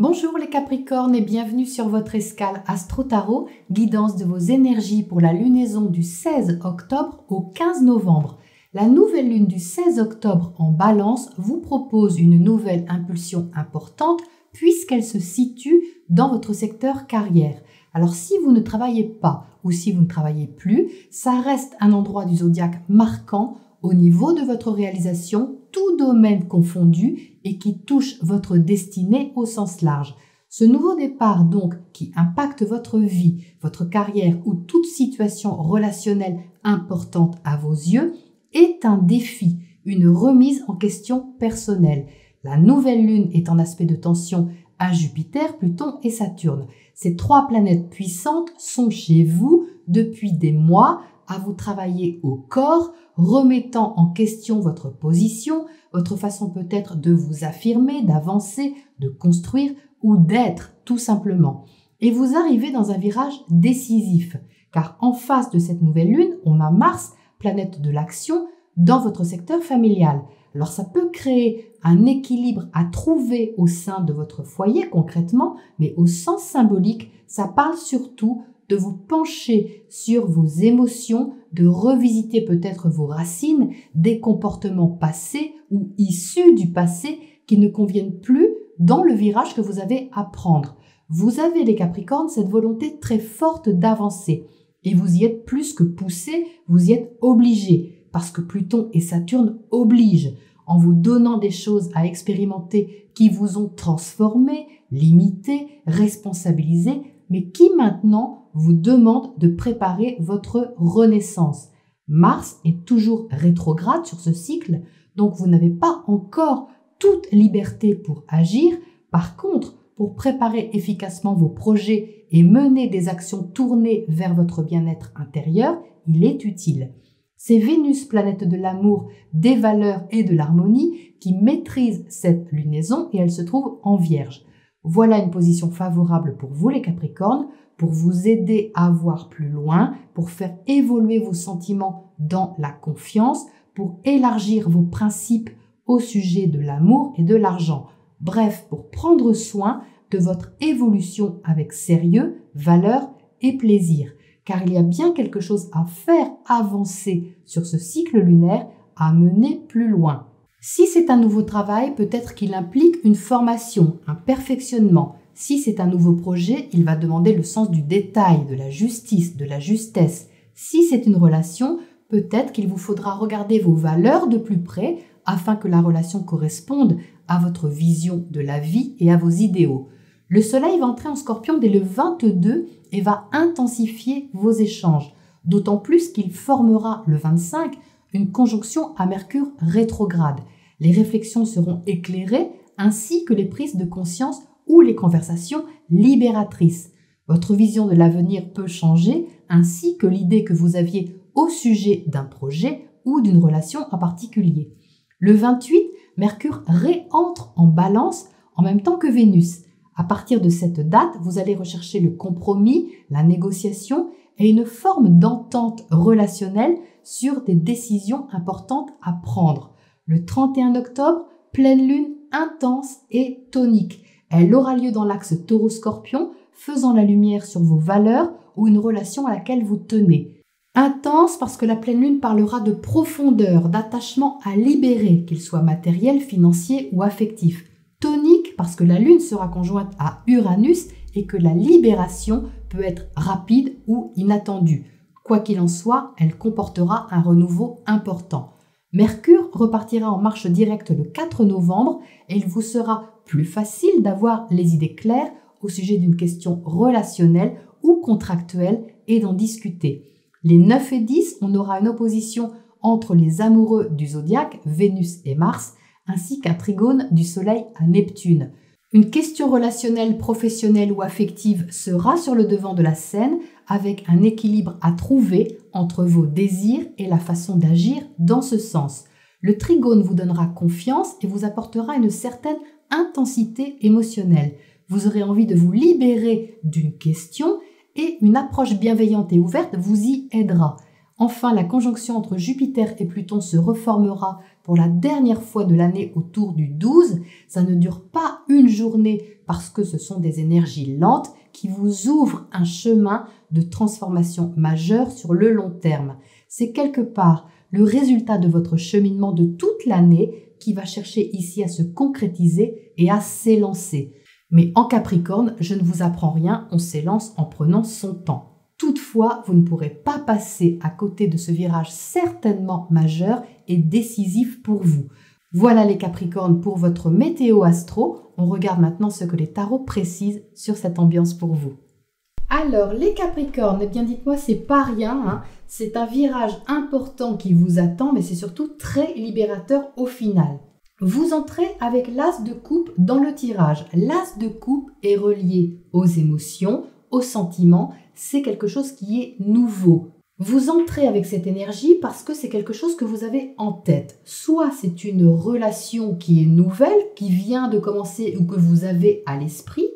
Bonjour les Capricornes et bienvenue sur votre escale Astro Tarot, guidance de vos énergies pour la lunaison du 16 octobre au 15 novembre. La nouvelle lune du 16 octobre en Balance vous propose une nouvelle impulsion importante puisqu'elle se situe dans votre secteur carrière. Alors si vous ne travaillez pas ou si vous ne travaillez plus, ça reste un endroit du zodiaque marquant au niveau de votre réalisation, tout domaine confondu et qui touche votre destinée au sens large. Ce nouveau départ donc qui impacte votre vie, votre carrière ou toute situation relationnelle importante à vos yeux est un défi, une remise en question personnelle. La nouvelle lune est en aspect de tension à Jupiter, Pluton et Saturne. Ces trois planètes puissantes sont chez vous depuis des mois à vous travailler au corps, remettant en question votre position, votre façon peut-être de vous affirmer, d'avancer, de construire ou d'être tout simplement. Et vous arrivez dans un virage décisif, car en face de cette nouvelle lune, on a Mars, planète de l'action, dans votre secteur familial. Alors ça peut créer un équilibre à trouver au sein de votre foyer concrètement, mais au sens symbolique, ça parle surtout de vous pencher sur vos émotions, de revisiter peut-être vos racines, des comportements passés ou issus du passé qui ne conviennent plus dans le virage que vous avez à prendre. Vous avez les Capricornes cette volonté très forte d'avancer et vous y êtes plus que poussé, vous y êtes obligé parce que Pluton et Saturne obligent en vous donnant des choses à expérimenter qui vous ont transformé, limité, responsabilisé, mais qui maintenant vous demande de préparer votre renaissance. Mars est toujours rétrograde sur ce cycle, donc vous n'avez pas encore toute liberté pour agir. Par contre, pour préparer efficacement vos projets et mener des actions tournées vers votre bien-être intérieur, il est utile. C'est Vénus, planète de l'amour, des valeurs et de l'harmonie, qui maîtrise cette lunaison et elle se trouve en Vierge. Voilà une position favorable pour vous les Capricornes, pour vous aider à voir plus loin, pour faire évoluer vos sentiments dans la confiance, pour élargir vos principes au sujet de l'amour et de l'argent. Bref, pour prendre soin de votre évolution avec sérieux, valeur et plaisir. Car il y a bien quelque chose à faire avancer sur ce cycle lunaire, à mener plus loin. Si c'est un nouveau travail, peut-être qu'il implique une formation, un perfectionnement. Si c'est un nouveau projet, il va demander le sens du détail, de la justice, de la justesse. Si c'est une relation, peut-être qu'il vous faudra regarder vos valeurs de plus près afin que la relation corresponde à votre vision de la vie et à vos idéaux. Le soleil va entrer en Scorpion dès le 22 et va intensifier vos échanges, d'autant plus qu'il formera le 25 une conjonction à Mercure rétrograde. Les réflexions seront éclairées ainsi que les prises de conscience ou les conversations libératrices. Votre vision de l'avenir peut changer ainsi que l'idée que vous aviez au sujet d'un projet ou d'une relation en particulier. Le 28, Mercure réentre en Balance en même temps que Vénus. À partir de cette date, vous allez rechercher le compromis, la négociation et une forme d'entente relationnelle sur des décisions importantes à prendre. Le 31 octobre, pleine lune intense et tonique. Elle aura lieu dans l'axe Taureau-Scorpion, faisant la lumière sur vos valeurs ou une relation à laquelle vous tenez. Intense parce que la pleine lune parlera de profondeur, d'attachement à libérer, qu'il soit matériel, financier ou affectif. Tonique parce que la lune sera conjointe à Uranus et que la libération peut être rapide ou inattendue. Quoi qu'il en soit, elle comportera un renouveau important. Mercure repartira en marche directe le 4 novembre et il vous sera plus facile d'avoir les idées claires au sujet d'une question relationnelle ou contractuelle et d'en discuter. Les 9 et 10, on aura une opposition entre les amoureux du zodiaque, Vénus et Mars, ainsi qu'un trigone du Soleil à Neptune. Une question relationnelle, professionnelle ou affective sera sur le devant de la scène avec un équilibre à trouver entre vos désirs et la façon d'agir dans ce sens. Le trigone vous donnera confiance et vous apportera une certaine intensité émotionnelle. Vous aurez envie de vous libérer d'une question et une approche bienveillante et ouverte vous y aidera. Enfin, la conjonction entre Jupiter et Pluton se reformera pour la dernière fois de l'année autour du 12. Ça ne dure pas une journée parce que ce sont des énergies lentes qui vous ouvrent un chemin de transformation majeure sur le long terme. C'est quelque part le résultat de votre cheminement de toute l'année qui va chercher ici à se concrétiser et à s'élancer. Mais en Capricorne, je ne vous apprends rien, on s'élance en prenant son temps. Toutefois, vous ne pourrez pas passer à côté de ce virage certainement majeur et décisif pour vous. Voilà les Capricornes pour votre météo astro. On regarde maintenant ce que les tarots précisent sur cette ambiance pour vous. Alors les Capricornes, eh bien dites-moi, c'est pas rien, hein. C'est un virage important qui vous attend, mais c'est surtout très libérateur au final. Vous entrez avec l'as de coupe dans le tirage. L'as de coupe est relié aux émotions, aux sentiments. C'est quelque chose qui est nouveau. Vous entrez avec cette énergie parce que c'est quelque chose que vous avez en tête. Soit c'est une relation qui est nouvelle, qui vient de commencer ou que vous avez à l'esprit,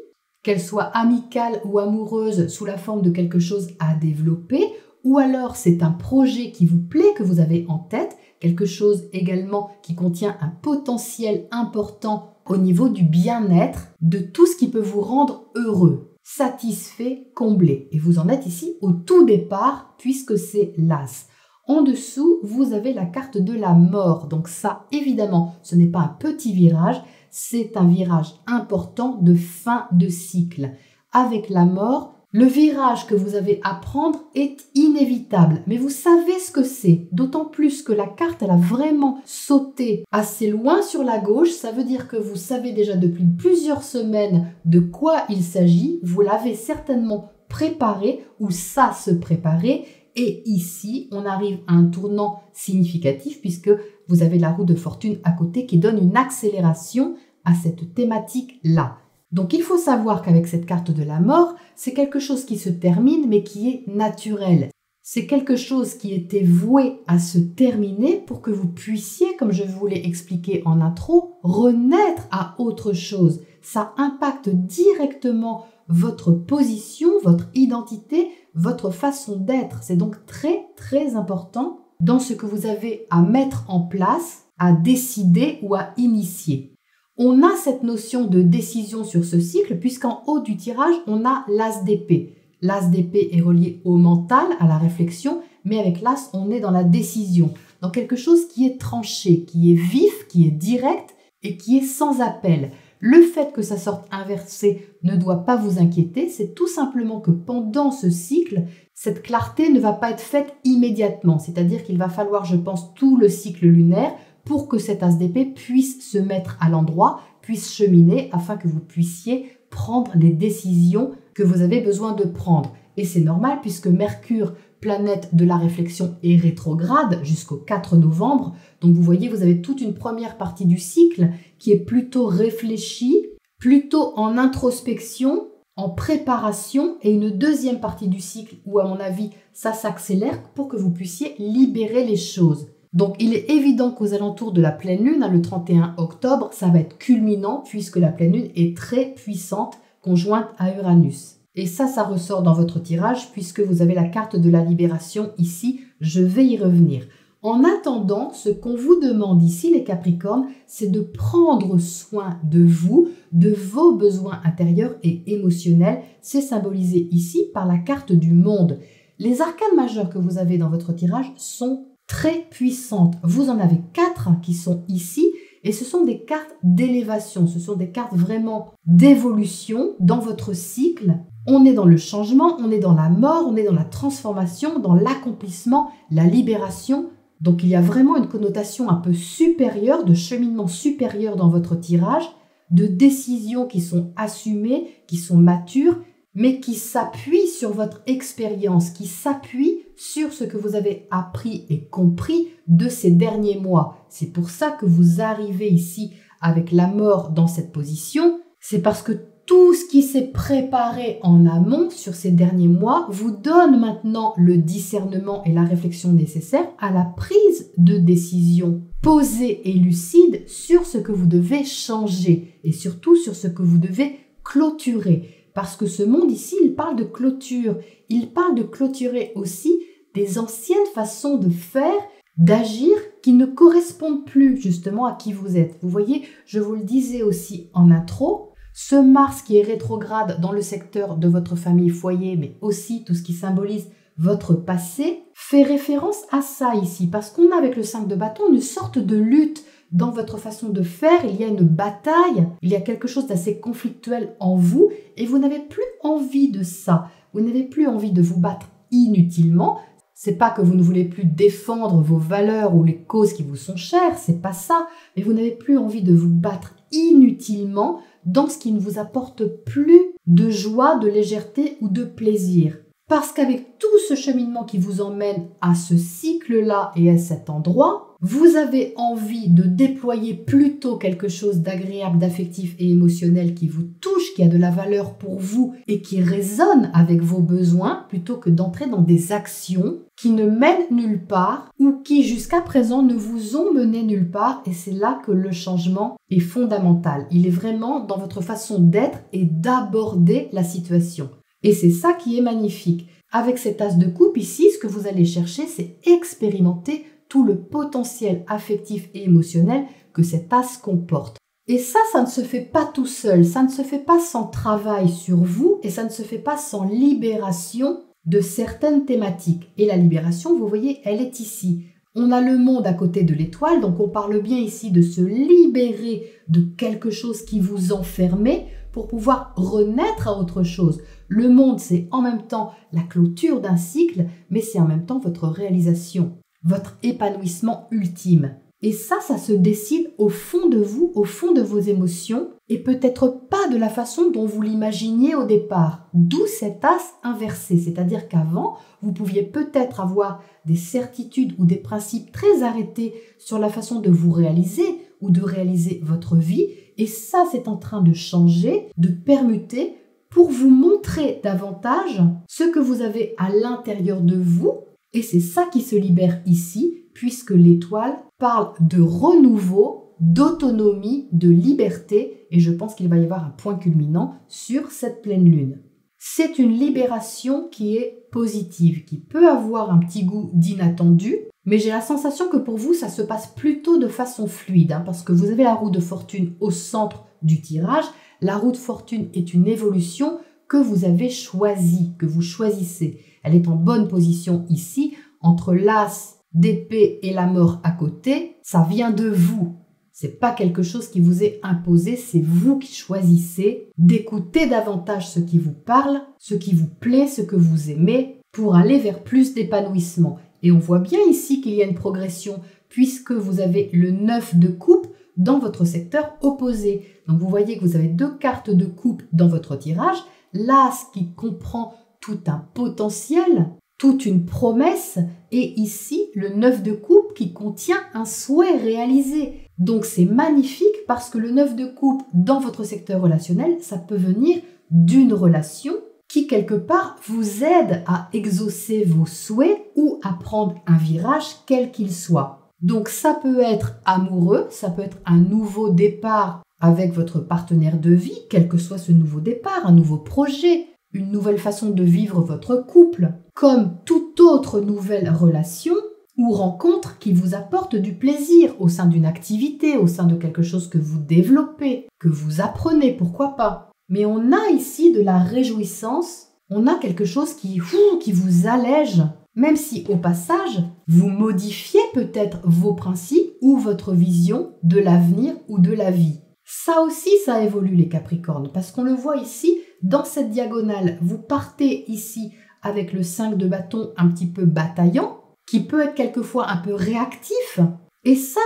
qu'elle soit amicale ou amoureuse sous la forme de quelque chose à développer, ou alors c'est un projet qui vous plaît, que vous avez en tête, quelque chose également qui contient un potentiel important au niveau du bien-être, de tout ce qui peut vous rendre heureux, satisfait, comblé. Et vous en êtes ici au tout départ puisque c'est l'as. En dessous, vous avez la carte de la mort. Donc ça, évidemment, ce n'est pas un petit virage, c'est un virage important de fin de cycle. Avec la mort, le virage que vous avez à prendre est inévitable, mais vous savez ce que c'est, d'autant plus que la carte, elle a vraiment sauté assez loin sur la gauche, ça veut dire que vous savez déjà depuis plusieurs semaines de quoi il s'agit, vous l'avez certainement préparé ou ça se préparait, et ici, on arrive à un tournant significatif puisque vous avez la roue de fortune à côté qui donne une accélération à cette thématique-là. Donc il faut savoir qu'avec cette carte de la mort, c'est quelque chose qui se termine mais qui est naturel. C'est quelque chose qui était voué à se terminer pour que vous puissiez, comme je vous l'ai expliqué en intro, renaître à autre chose. Ça impacte directement votre position, votre identité, votre façon d'être. C'est donc très très important dans ce que vous avez à mettre en place, à décider ou à initier. On a cette notion de décision sur ce cycle puisqu'en haut du tirage, on a l'as d'épée. L'as d'épée est relié au mental, à la réflexion, mais avec l'as, on est dans la décision, dans quelque chose qui est tranché, qui est vif, qui est direct et qui est sans appel. Le fait que ça sorte inversé ne doit pas vous inquiéter, c'est tout simplement que pendant ce cycle, cette clarté ne va pas être faite immédiatement, c'est-à-dire qu'il va falloir, je pense, tout le cycle lunaire pour que cet as d'épée puisse se mettre à l'endroit, puisse cheminer afin que vous puissiez prendre les décisions que vous avez besoin de prendre. Et c'est normal puisque Mercure, planète de la réflexion, est rétrograde jusqu'au 4 novembre. Donc vous voyez, vous avez toute une première partie du cycle qui est plutôt réfléchie, plutôt en introspection, en préparation, et une deuxième partie du cycle où, à mon avis, ça s'accélère pour que vous puissiez libérer les choses. Donc, il est évident qu'aux alentours de la pleine lune, le 31 octobre, ça va être culminant puisque la pleine lune est très puissante, conjointe à Uranus. Et ça ressort dans votre tirage puisque vous avez la carte de la libération ici. Je vais y revenir. En attendant, ce qu'on vous demande ici, les Capricornes, c'est de prendre soin de vous, de vos besoins intérieurs et émotionnels. C'est symbolisé ici par la carte du monde. Les arcanes majeures que vous avez dans votre tirage sont très puissantes. Vous en avez 4 qui sont ici et ce sont des cartes d'élévation, ce sont des cartes vraiment d'évolution dans votre cycle. On est dans le changement, on est dans la mort, on est dans la transformation, dans l'accomplissement, la libération. Donc il y a vraiment une connotation un peu supérieure, de cheminement supérieur dans votre tirage, de décisions qui sont assumées, qui sont matures, mais qui s'appuient sur votre expérience, qui s'appuient sur ce que vous avez appris et compris de ces derniers mois. C'est pour ça que vous arrivez ici avec la mort dans cette position. C'est parce que tout ce qui s'est préparé en amont sur ces derniers mois vous donne maintenant le discernement et la réflexion nécessaires à la prise de décision posée et lucide sur ce que vous devez changer et surtout sur ce que vous devez clôturer. Parce que ce monde ici, il parle de clôture. Il parle de clôturer aussi des anciennes façons de faire, d'agir qui ne correspondent plus justement à qui vous êtes. Vous voyez, je vous le disais aussi en intro, ce Mars qui est rétrograde dans le secteur de votre famille foyer, mais aussi tout ce qui symbolise votre passé, fait référence à ça ici, parce qu'on a avec le 5 de bâton une sorte de lutte dans votre façon de faire, il y a une bataille, il y a quelque chose d'assez conflictuel en vous, et vous n'avez plus envie de ça, vous n'avez plus envie de vous battre inutilement. C'est pas que vous ne voulez plus défendre vos valeurs ou les causes qui vous sont chères, c'est pas ça, mais vous n'avez plus envie de vous battre inutilement dans ce qui ne vous apporte plus de joie, de légèreté ou de plaisir. Parce qu'avec tout ce cheminement qui vous emmène à ce cycle-là et à cet endroit, vous avez envie de déployer plutôt quelque chose d'agréable, d'affectif et émotionnel qui vous touche, qui a de la valeur pour vous et qui résonne avec vos besoins, plutôt que d'entrer dans des actions qui ne mènent nulle part ou qui jusqu'à présent ne vous ont mené nulle part. Et c'est là que le changement est fondamental. Il est vraiment dans votre façon d'être et d'aborder la situation. Et c'est ça qui est magnifique. Avec cet as de coupe ici, ce que vous allez chercher, c'est expérimenter tout le potentiel affectif et émotionnel que cet as comporte. Et ça ne se fait pas tout seul, ça ne se fait pas sans travail sur vous et ça ne se fait pas sans libération de certaines thématiques. Et la libération, vous voyez, elle est ici. On a le monde à côté de l'étoile, donc on parle bien ici de se libérer de quelque chose qui vous enfermait pour pouvoir renaître à autre chose. Le monde, c'est en même temps la clôture d'un cycle, mais c'est en même temps votre réalisation, votre épanouissement ultime. Et ça se décide au fond de vous, au fond de vos émotions, et peut-être pas de la façon dont vous l'imaginiez au départ. D'où cet as inversé, c'est-à-dire qu'avant, vous pouviez peut-être avoir des certitudes ou des principes très arrêtés sur la façon de vous réaliser ou de réaliser votre vie, et ça, c'est en train de changer, de permuter pour vous montrer davantage ce que vous avez à l'intérieur de vous, et c'est ça qui se libère ici, puisque l'étoile parle de renouveau, d'autonomie, de liberté, et je pense qu'il va y avoir un point culminant sur cette pleine lune. C'est une libération qui est positive, qui peut avoir un petit goût d'inattendu, mais j'ai la sensation que pour vous, ça se passe plutôt de façon fluide, parce que vous avez la roue de fortune au centre du tirage. La roue de fortune est une évolution que vous avez choisie, que vous choisissez. Elle est en bonne position ici, entre l'as d'épée et la mort à côté. Ça vient de vous. C'est pas quelque chose qui vous est imposé, c'est vous qui choisissez d'écouter davantage ce qui vous parle, ce qui vous plaît, ce que vous aimez, pour aller vers plus d'épanouissement. Et on voit bien ici qu'il y a une progression, puisque vous avez le 9 de coupe dans votre secteur opposé. Donc vous voyez que vous avez 2 cartes de coupe dans votre tirage, l'as qui comprend tout un potentiel, toute une promesse, et ici le 9 de coupe qui contient un souhait réalisé. Donc c'est magnifique parce que le 9 de coupe dans votre secteur relationnel, ça peut venir d'une relation qui quelque part vous aide à exaucer vos souhaits ou à prendre un virage quel qu'il soit. Donc ça peut être amoureux, ça peut être un nouveau départ avec votre partenaire de vie, quel que soit ce nouveau départ, un nouveau projet, une nouvelle façon de vivre votre couple, comme toute autre nouvelle relation ou rencontre qui vous apporte du plaisir au sein d'une activité, au sein de quelque chose que vous développez, que vous apprenez, pourquoi pas. Mais on a ici de la réjouissance, on a quelque chose qui vous allège, même si au passage, vous modifiez peut-être vos principes ou votre vision de l'avenir ou de la vie. Ça aussi, ça évolue les Capricornes, parce qu'on le voit ici, dans cette diagonale, vous partez ici avec le 5 de bâton un petit peu bataillant, qui peut être quelquefois un peu réactif, et ça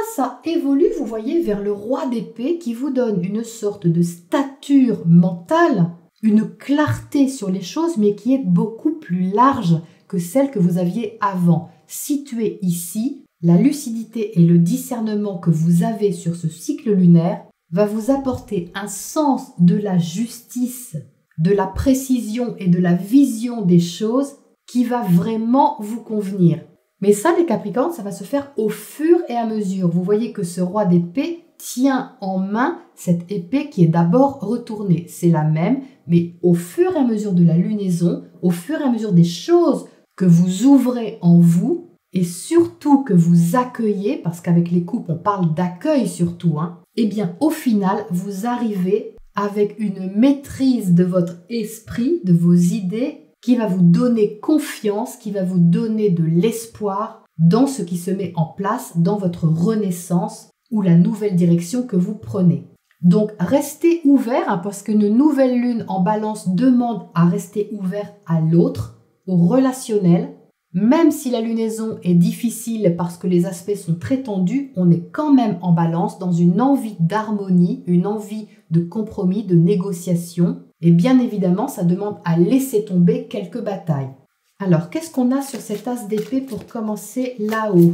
évolue, vous voyez, vers le roi d'épée qui vous donne une sorte de stature mentale, une clarté sur les choses, mais qui est beaucoup plus large que celle que vous aviez avant. Située ici, la lucidité et le discernement que vous avez sur ce cycle lunaire va vous apporter un sens de la justice, de la précision et de la vision des choses qui va vraiment vous convenir. Mais ça, les Capricornes, ça va se faire au fur et à mesure. Vous voyez que ce roi d'épée tient en main cette épée qui est d'abord retournée. C'est la même, mais au fur et à mesure de la lunaison, au fur et à mesure des choses que vous ouvrez en vous et surtout que vous accueillez, parce qu'avec les coupes, on parle d'accueil surtout, eh bien, au final, vous arrivez avec une maîtrise de votre esprit, de vos idées, qui va vous donner confiance, qui va vous donner de l'espoir dans ce qui se met en place, dans votre renaissance ou la nouvelle direction que vous prenez. Donc, restez ouvert, parce qu'une nouvelle lune en balance demande à rester ouvert à l'autre, au relationnel. Même si la lunaison est difficile parce que les aspects sont très tendus, on est quand même en balance dans une envie d'harmonie, une envie de compromis, de négociation. Et bien évidemment, ça demande à laisser tomber quelques batailles. Alors, qu'est-ce qu'on a sur cet as d'épée pour commencer là-haut?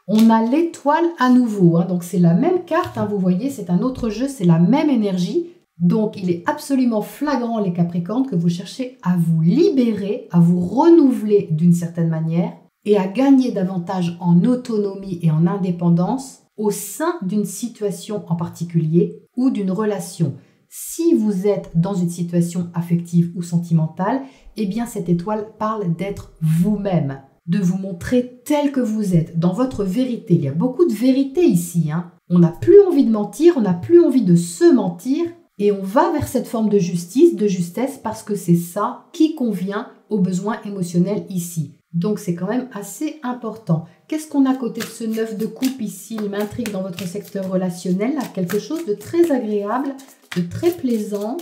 On a l'étoile à nouveau, donc c'est la même carte, vous voyez, c'est un autre jeu, c'est la même énergie. Donc, il est absolument flagrant, les Capricornes, que vous cherchez à vous libérer, à vous renouveler d'une certaine manière et à gagner davantage en autonomie et en indépendance au sein d'une situation en particulier ou d'une relation. Si vous êtes dans une situation affective ou sentimentale, eh bien, cette étoile parle d'être vous-même, de vous montrer tel que vous êtes, dans votre vérité. Il y a beaucoup de vérité ici. On n'a plus envie de mentir, on n'a plus envie de se mentir. Et on va vers cette forme de justice, de justesse, parce que c'est ça qui convient aux besoins émotionnels ici. Donc c'est quand même assez important. Qu'est-ce qu'on a à côté de ce 9 de coupe ici? Il m'intrigue dans votre secteur relationnel, là, quelque chose de très agréable, de très plaisant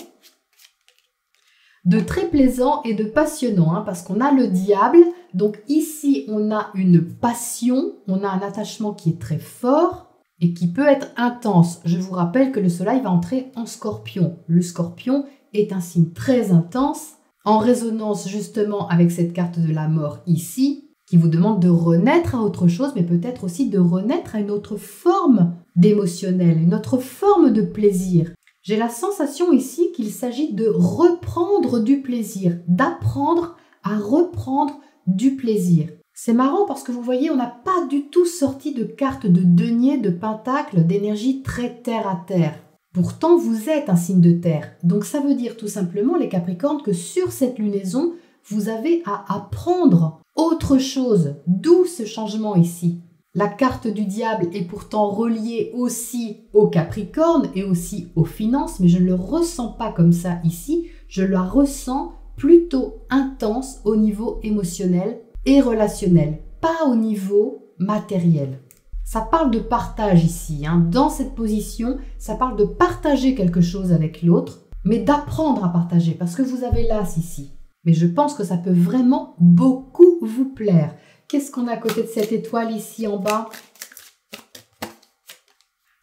et de passionnant, parce qu'on a le diable. Donc ici, on a une passion, on a un attachement qui est très fort et qui peut être intense. Je vous rappelle que le soleil va entrer en scorpion. Le scorpion est un signe très intense, en résonance justement avec cette carte de la mort ici, qui vous demande de renaître à autre chose, mais peut-être aussi de renaître à une autre forme d'émotionnel, une autre forme de plaisir. J'ai la sensation ici qu'il s'agit de reprendre du plaisir, d'apprendre à reprendre du plaisir. C'est marrant parce que vous voyez, on n'a pas du tout sorti de cartes de denier, de pentacle, d'énergie très terre à terre. Pourtant, vous êtes un signe de terre. Donc ça veut dire tout simplement, les Capricornes, que sur cette lunaison, vous avez à apprendre autre chose. D'où ce changement ici. La carte du diable est pourtant reliée aussi au Capricorne et aussi aux finances, mais je ne le ressens pas comme ça ici. Je la ressens plutôt intense au niveau émotionnel et relationnel, pas au niveau matériel. Ça parle de partage ici. Dans cette position, ça parle de partager quelque chose avec l'autre, mais d'apprendre à partager, parce que vous avez l'as ici. Mais je pense que ça peut vraiment beaucoup vous plaire. Qu'est-ce qu'on a à côté de cette étoile ici en bas?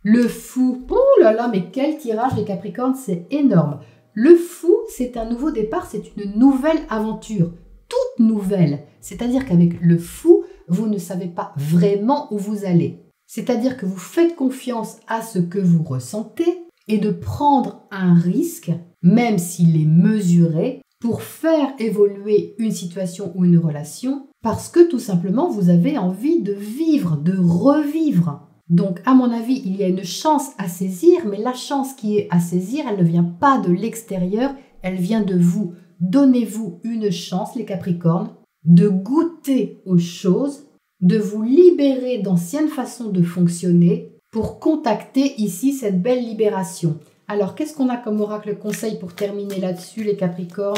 Le fou. Oh là là, mais quel tirage les Capricornes, c'est énorme. Le fou, c'est un nouveau départ, c'est une nouvelle aventure. Toute nouvelle. C'est-à-dire qu'avec le fou, vous ne savez pas vraiment où vous allez. C'est-à-dire que vous faites confiance à ce que vous ressentez et de prendre un risque, même s'il est mesuré, pour faire évoluer une situation ou une relation, parce que tout simplement, vous avez envie de vivre, de revivre. Donc, à mon avis, il y a une chance à saisir, mais la chance qui est à saisir, elle ne vient pas de l'extérieur, elle vient de vous. Donnez-vous une chance, les Capricornes, de goûter aux choses, de vous libérer d'anciennes façons de fonctionner pour contacter ici cette belle libération. Alors, qu'est-ce qu'on a comme oracle conseil pour terminer là-dessus, les Capricornes?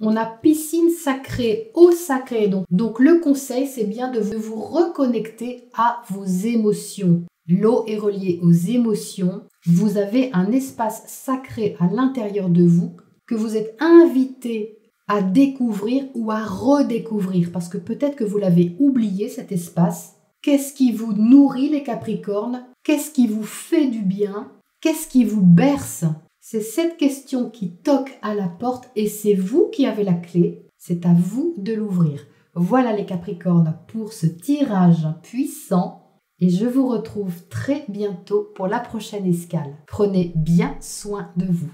On a piscine sacrée, eau sacrée. Donc le conseil, c'est bien de vous reconnecter à vos émotions. L'eau est reliée aux émotions. Vous avez un espace sacré à l'intérieur de vous que vous êtes invité à découvrir ou à redécouvrir. Parce que peut-être que vous l'avez oublié, cet espace. Qu'est-ce qui vous nourrit, les Capricornes? Qu'est-ce qui vous fait du bien? Qu'est-ce qui vous berce? C'est cette question qui toque à la porte et c'est vous qui avez la clé. C'est à vous de l'ouvrir. Voilà les Capricornes pour ce tirage puissant et je vous retrouve très bientôt pour la prochaine escale. Prenez bien soin de vous.